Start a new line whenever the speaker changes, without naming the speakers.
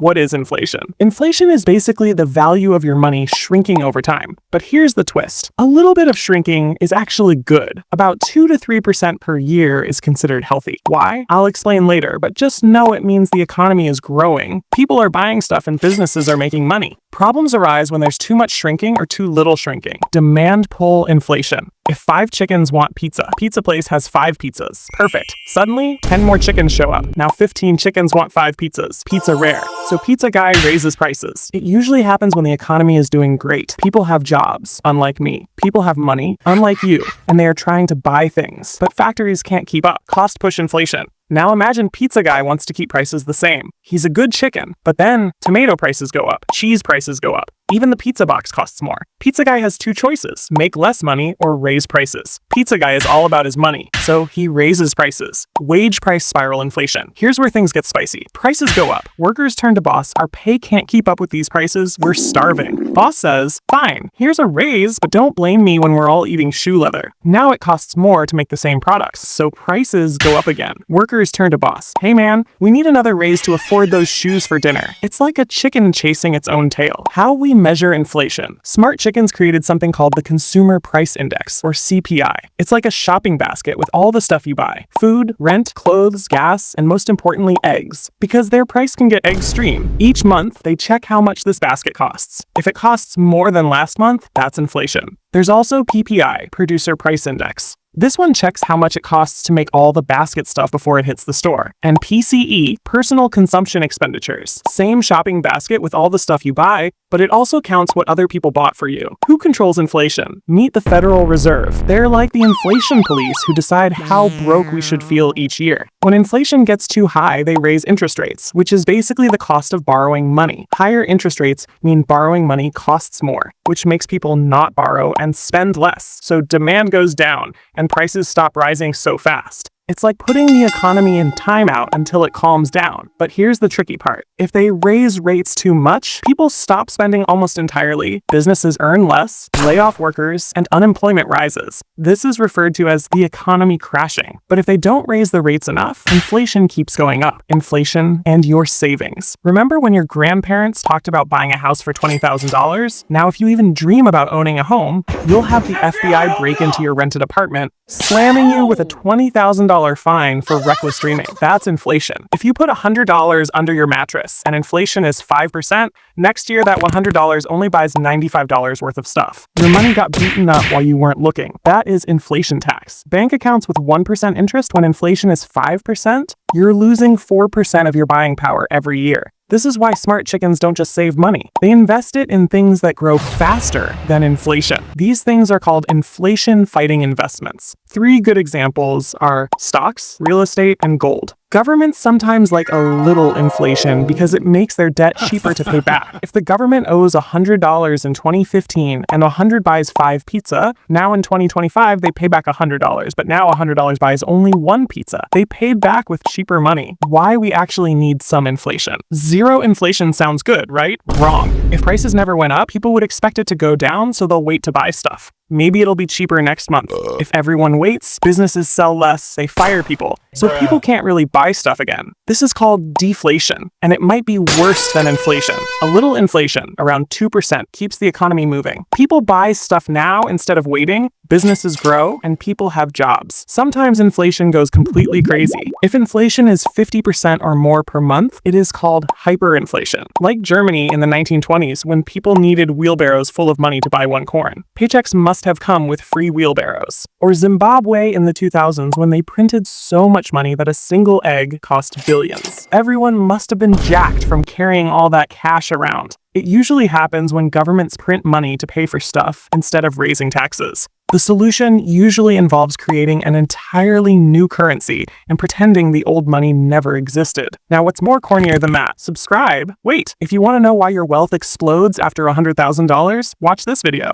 What is inflation? Inflation is basically the value of your money shrinking over time. But here's the twist. A little bit of shrinking is actually good. About 2 to 3% per year is considered healthy. Why? I'll explain later, but just know it means the economy is growing. People are buying stuff and businesses are making money. Problems arise when there's too much shrinking or too little shrinking. Demand pull inflation. If 5 chickens want pizza, pizza place has 5 pizzas. Perfect. Suddenly, 10 more chickens show up. Now 15 chickens want 5 pizzas. Pizza rare. So pizza guy raises prices. It usually happens when the economy is doing great. People have jobs, unlike me. People have money, unlike you, and they are trying to buy things. But factories can't keep up. Cost push inflation. Now imagine pizza guy wants to keep prices the same. He's a good chicken, but then tomato prices go up, cheese prices go up. Even the pizza box costs more. Pizza guy has 2 choices, make less money or raise prices. Pizza guy is all about his money, so he raises prices. Wage price spiral inflation. Here's where things get spicy. Prices go up. Workers turn to boss, our pay can't keep up with these prices, we're starving. Boss says, fine, here's a raise, but don't blame me when we're all eating shoe leather. Now it costs more to make the same products, so prices go up again. Workers turn to boss. Hey man, we need another raise to afford those shoes for dinner. It's like a chicken chasing its own tail. How we measure inflation. Smart Chickens created something called the Consumer Price Index, or CPI. It's like a shopping basket with all the stuff you buy. Food, rent, clothes, gas, and most importantly, eggs. Because their price can get extreme. Each month, they check how much this basket costs. If it costs more than last month, that's inflation. There's also PPI, Producer Price Index. This one checks how much it costs to make all the basket stuff before it hits the store. And PCE, Personal Consumption Expenditures. Same shopping basket with all the stuff you buy, but it also counts what other people bought for you. Who controls inflation? Meet the Federal Reserve. They're like the inflation police who decide how broke we should feel each year. When inflation gets too high, they raise interest rates, which is basically the cost of borrowing money. Higher interest rates mean borrowing money costs more, which makes people not borrow and spend less. So demand goes down, and prices stop rising so fast. It's like putting the economy in timeout until it calms down. But here's the tricky part. If they raise rates too much, people stop spending almost entirely, businesses earn less, lay off workers, and unemployment rises. This is referred to as the economy crashing. But if they don't raise the rates enough, inflation keeps going up. Inflation and your savings. Remember when your grandparents talked about buying a house for $20,000? Now if you even dream about owning a home, you'll have the FBI break into your rented apartment, slamming you with a $20,000 fine for reckless dreaming. That's inflation. If you put $100 under your mattress and inflation is 5%, next year that $100 only buys $95 worth of stuff. Your money got beaten up while you weren't looking. That is inflation tax. Bank accounts with 1% interest when inflation is 5%, you're losing 4% of your buying power every year. This is why smart chickens don't just save money. They invest it in things that grow faster than inflation. These things are called inflation-fighting investments. 3 good examples are stocks, real estate, and gold. Governments sometimes like a little inflation because it makes their debt cheaper to pay back. If the government owes $100 in 2015 and 100 buys 5 pizza, now in 2025 they pay back $100, but now $100 buys only 1 pizza. They paid back with cheaper money. Why we actually need some inflation. Zero inflation sounds good, right? Wrong. If prices never went up, people would expect it to go down, so they'll wait to buy stuff. Maybe it'll be cheaper next month. If everyone waits, businesses sell less, they fire people. So people can't really buy stuff again. This is called deflation, and it might be worse than inflation. A little inflation, around 2%, keeps the economy moving. People buy stuff now instead of waiting, businesses grow, and people have jobs. Sometimes inflation goes completely crazy. If inflation is 50% or more per month, it is called hyperinflation. Like Germany in the 1920s, when people needed wheelbarrows full of money to buy 1 corn. Paychecks must have come with free wheelbarrows. Or Zimbabwe in the 2000s when they printed so much money that a single egg cost billions. Everyone must have been jacked from carrying all that cash around. It usually happens when governments print money to pay for stuff instead of raising taxes. The solution usually involves creating an entirely new currency and pretending the old money never existed. Now, what's more cornier than that? Subscribe. Wait, if you want to know why your wealth explodes after $100,000, watch this video.